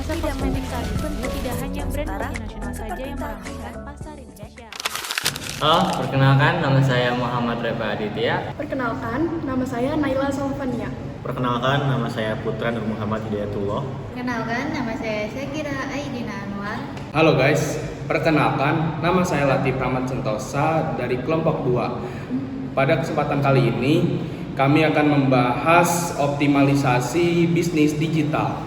tidak menyesal tidak hanya brand multinasional saja yang meramaikan pasar Indonesia. Halo, perkenalkan nama saya Muhammad Reva Aditya. Perkenalkan, nama saya Naila Salvania. Perkenalkan, nama saya Putra Nur Muhammad Hidayatullah. Perkenalkan, nama saya Syakira Aidina Anwar. Halo guys, perkenalkan nama saya Latif Rahmat Sentosa dari kelompok 2. Pada kesempatan kali ini, kami akan membahas optimalisasi bisnis digital.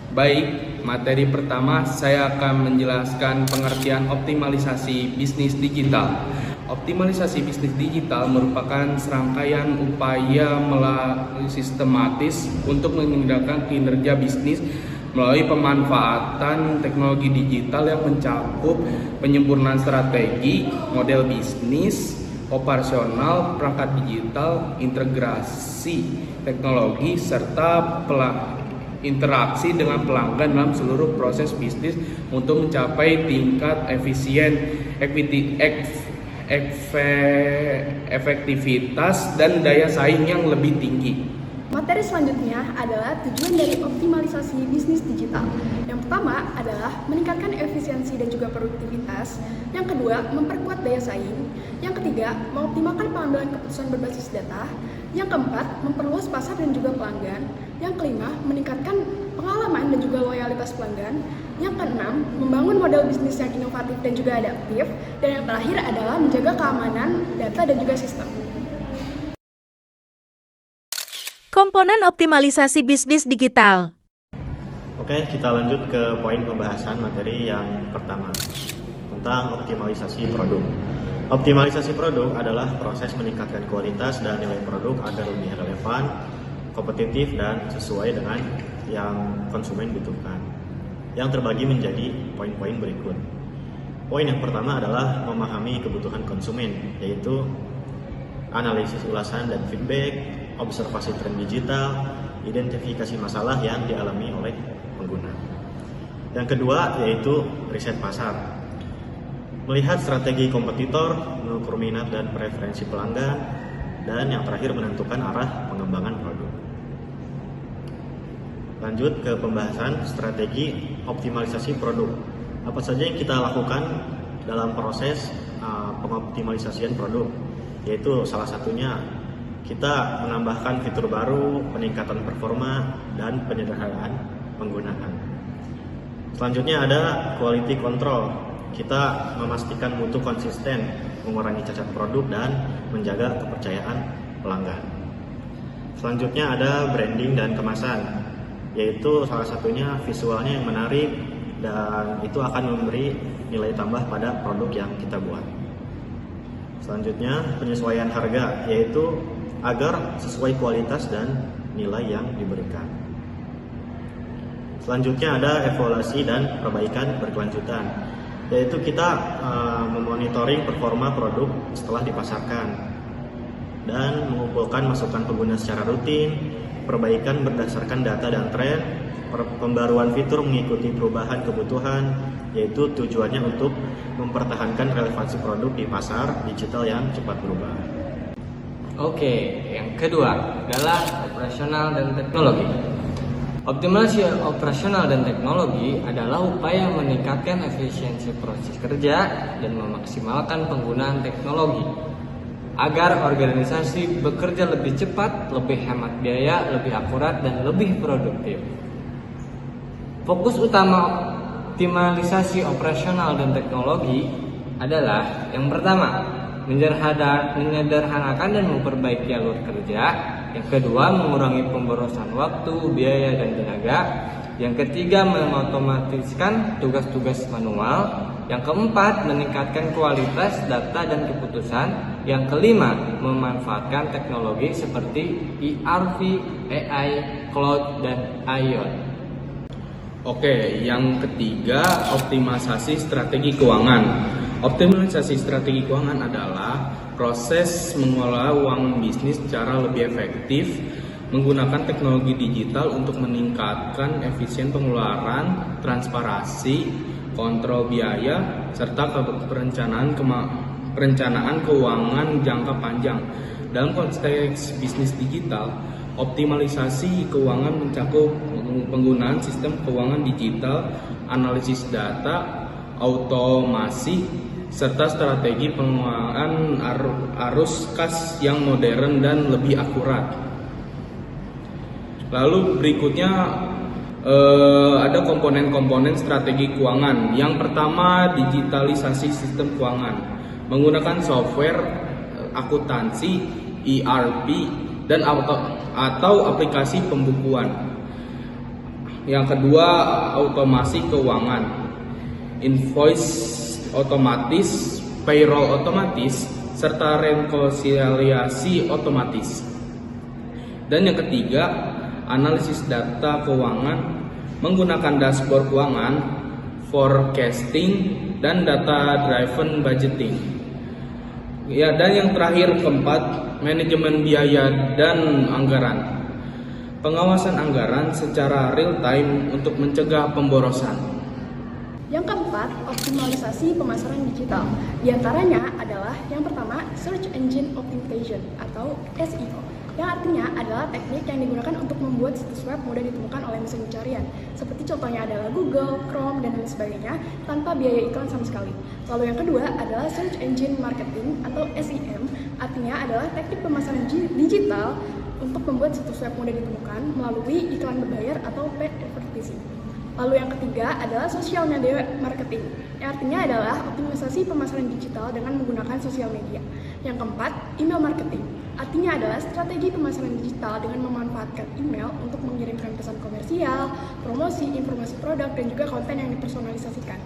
Baik, materi pertama saya akan menjelaskan pengertian optimalisasi bisnis digital. Optimalisasi bisnis digital merupakan serangkaian upaya melalui sistematis untuk meningkatkan kinerja bisnis melalui pemanfaatan teknologi digital yang mencakup penyempurnaan strategi, model bisnis, operasional, perangkat digital, integrasi teknologi, serta interaksi dengan pelanggan dalam seluruh proses bisnis untuk mencapai tingkat efektivitas dan daya saing yang lebih tinggi. Materi selanjutnya adalah tujuan dari optimalisasi bisnis digital. Yang pertama adalah meningkatkan efisiensi dan juga produktivitas. Yang kedua, memperkuat daya saing. Yang ketiga, mengoptimalkan pengambilan keputusan berbasis data. Yang keempat, memperluas pasar dan juga pelanggan. Yang kelima, meningkatkan pengalaman dan juga loyalitas pelanggan. Yang keenam, membangun model bisnis yang inovatif dan juga adaptif. Dan yang terakhir adalah menjaga keamanan data dan juga sistem. Komponen optimalisasi bisnis digital. Oke, kita lanjut ke poin pembahasan materi yang pertama tentang optimalisasi produk. Optimalisasi produk adalah proses meningkatkan kualitas dan nilai produk agar lebih relevan, kompetitif, dan sesuai dengan yang konsumen butuhkan. Yang terbagi menjadi poin-poin berikut. Poin yang pertama adalah memahami kebutuhan konsumen, yaitu analisis ulasan dan feedback, observasi tren digital, identifikasi masalah yang dialami oleh pengguna. Yang kedua yaitu riset pasar. Melihat strategi kompetitor, mengukur minat dan preferensi pelanggan, dan yang terakhir menentukan arah pengembangan produk. Lanjut ke pembahasan strategi optimalisasi produk. Apa saja yang kita lakukan dalam proses pengoptimalisasian produk? Yaitu salah satunya kita menambahkan fitur baru, peningkatan performa, dan penyederhanaan penggunaan. Selanjutnya ada quality control. Kita memastikan mutu konsisten, mengurangi cacat produk, dan menjaga kepercayaan pelanggan. Selanjutnya ada branding dan kemasan, yaitu salah satunya visualnya yang menarik dan itu akan memberi nilai tambah pada produk yang kita buat. Selanjutnya penyesuaian harga, yaitu agar sesuai kualitas dan nilai yang diberikan. Selanjutnya ada evaluasi dan perbaikan berkelanjutan, yaitu kita memonitoring performa produk setelah dipasarkan dan mengumpulkan masukan pengguna secara rutin, perbaikan berdasarkan data dan tren, pembaruan fitur mengikuti perubahan kebutuhan, yaitu tujuannya untuk mempertahankan relevansi produk di pasar digital yang cepat berubah. Oke, yang kedua adalah operasional dan teknologi. Optimalisasi operasional dan teknologi adalah upaya meningkatkan efisiensi proses kerja dan memaksimalkan penggunaan teknologi agar organisasi bekerja lebih cepat, lebih hemat biaya, lebih akurat, dan lebih produktif. Fokus utama optimalisasi operasional dan teknologi adalah yang pertama, menyederhanakan dan memperbaiki alur kerja. Yang kedua, mengurangi pemborosan waktu, biaya, dan tenaga. Yang ketiga, mengotomatiskan tugas-tugas manual. Yang keempat, meningkatkan kualitas data dan keputusan. Yang kelima, memanfaatkan teknologi seperti ERP, AI, Cloud, dan IoT. Oke, yang ketiga, optimalisasi strategi keuangan. Optimalisasi strategi keuangan adalah proses mengelola uang bisnis secara lebih efektif, menggunakan teknologi digital untuk meningkatkan efisien pengeluaran, transparansi, kontrol biaya, serta perencanaan keuangan jangka panjang. Dalam konteks bisnis digital, optimalisasi keuangan mencakup penggunaan sistem keuangan digital, analisis data, automasi, serta strategi pengelolaan arus kas yang modern dan lebih akurat. Lalu berikutnya ada komponen-komponen strategi keuangan. Yang pertama, digitalisasi sistem keuangan menggunakan software akuntansi, ERP, dan atau aplikasi pembukuan. Yang kedua, otomasi keuangan, invoice otomatis, payroll otomatis, serta rekonsiliasi otomatis. Dan yang ketiga, analisis data keuangan menggunakan dashboard keuangan, forecasting, dan data driven budgeting. Ya, dan yang terakhir keempat, manajemen biaya dan anggaran. Pengawasan anggaran secara real time untuk mencegah pemborosan. Yang keempat, optimalisasi pemasaran digital. Di antaranya adalah yang pertama, Search Engine Optimization atau SEO, yang artinya adalah teknik yang digunakan untuk membuat situs web mudah ditemukan oleh mesin pencarian. Seperti contohnya adalah Google, Chrome, dan lain sebagainya, tanpa biaya iklan sama sekali. Lalu yang kedua adalah Search Engine Marketing atau SEM, artinya adalah teknik pemasaran digital untuk membuat situs web mudah ditemukan melalui iklan berbayar atau paid advertising. Lalu yang ketiga adalah social media marketing, yang artinya adalah optimisasi pemasaran digital dengan menggunakan sosial media. Yang keempat, email marketing, artinya adalah strategi pemasaran digital dengan memanfaatkan email untuk mengirimkan pesan komersial, promosi, informasi produk, dan juga konten yang dipersonalisasikan.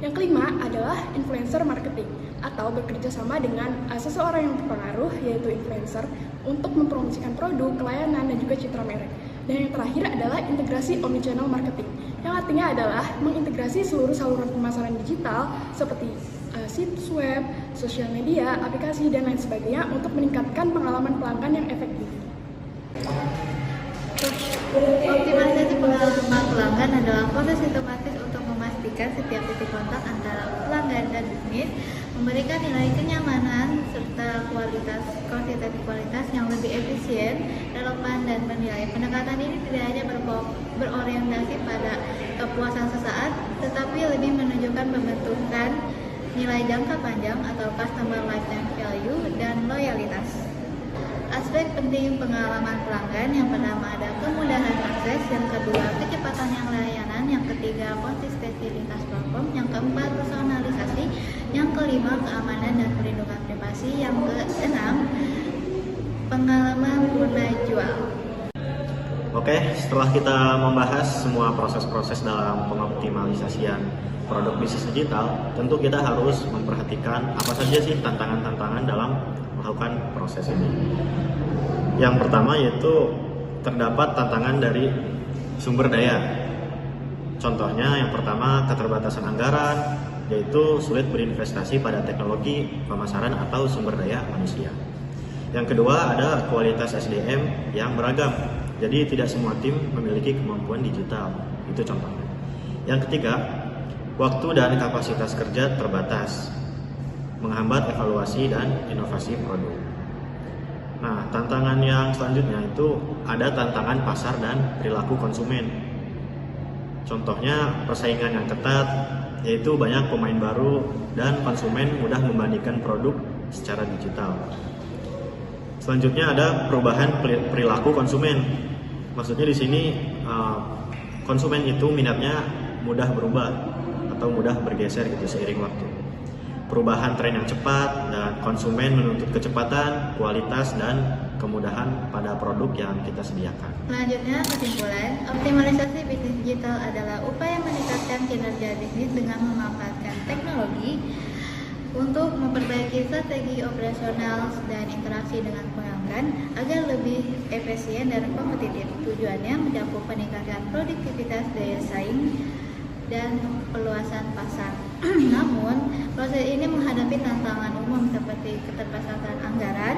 Yang kelima adalah influencer marketing, atau bekerja sama dengan seseorang yang berpengaruh, yaitu influencer, untuk mempromosikan produk, layanan, dan juga citra merek. Dan yang terakhir adalah integrasi omnichannel marketing, yang artinya adalah mengintegrasi seluruh saluran pemasaran digital seperti situs web, sosial media, aplikasi, dan lain sebagainya untuk meningkatkan pengalaman pelanggan yang efektif. Optimalisasi pengalaman pelanggan adalah proses sistematis untuk memastikan setiap titik kontak antara pelanggan dan bisnis, memberikan nilai kenyamanan serta kuantitatif kualitas yang lebih efisien, relevan, dan bernilai. Pendekatan ini tidak hanya berorientasi pada kepuasan sesaat, tetapi lebih menunjukkan pembentukan nilai jangka panjang atau customer lifetime value dan loyalitas. Aspek penting pengalaman pelanggan yang pertama ada kemudahan akses, yang kedua kecepatan yang layanan, yang ketiga konsistensi lintas platform, yang keempat personalisasi, yang kelima keamanan dan perlindungan privasi, yang keenam pengalaman pengguna jual. Oke, setelah kita membahas semua proses-proses dalam pengoptimalisasian produk bisnis digital, tentu kita harus memperhatikan apa saja sih tantangan-tantangan dalam melakukan proses ini. Yang pertama yaitu terdapat tantangan dari sumber daya. Contohnya yang pertama keterbatasan anggaran, yaitu sulit berinvestasi pada teknologi pemasaran atau sumber daya manusia. Yang kedua ada kualitas SDM yang beragam, jadi tidak semua tim memiliki kemampuan digital, itu contohnya. Yang ketiga, waktu dan kapasitas kerja terbatas, menghambat evaluasi dan inovasi produk. Nah, tantangan yang selanjutnya itu ada tantangan pasar dan perilaku konsumen. Contohnya persaingan yang ketat, yaitu banyak pemain baru dan konsumen mudah membandingkan produk secara digital. Selanjutnya ada perubahan perilaku konsumen. Maksudnya di sini konsumen itu minatnya mudah berubah atau mudah bergeser gitu seiring waktu. Perubahan tren yang cepat dan konsumen menuntut kecepatan, kualitas, dan kemudahan pada produk yang kita sediakan. Selanjutnya kesimpulan, optimalisasi bisnis digital adalah upaya meningkatkan kinerja bisnis dengan memanfaatkan teknologi untuk memperbaiki strategi operasional dan interaksi dengan pelanggan agar lebih efisien dan kompetitif. Tujuannya mencakup peningkatan produktivitas, daya saing, dan peluasan pasar. Namun, proses ini menghadapi tantangan umum seperti keterbatasan anggaran,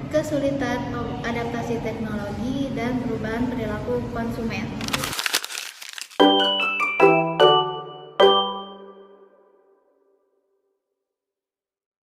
kesulitan adaptasi teknologi, dan perubahan perilaku konsumen.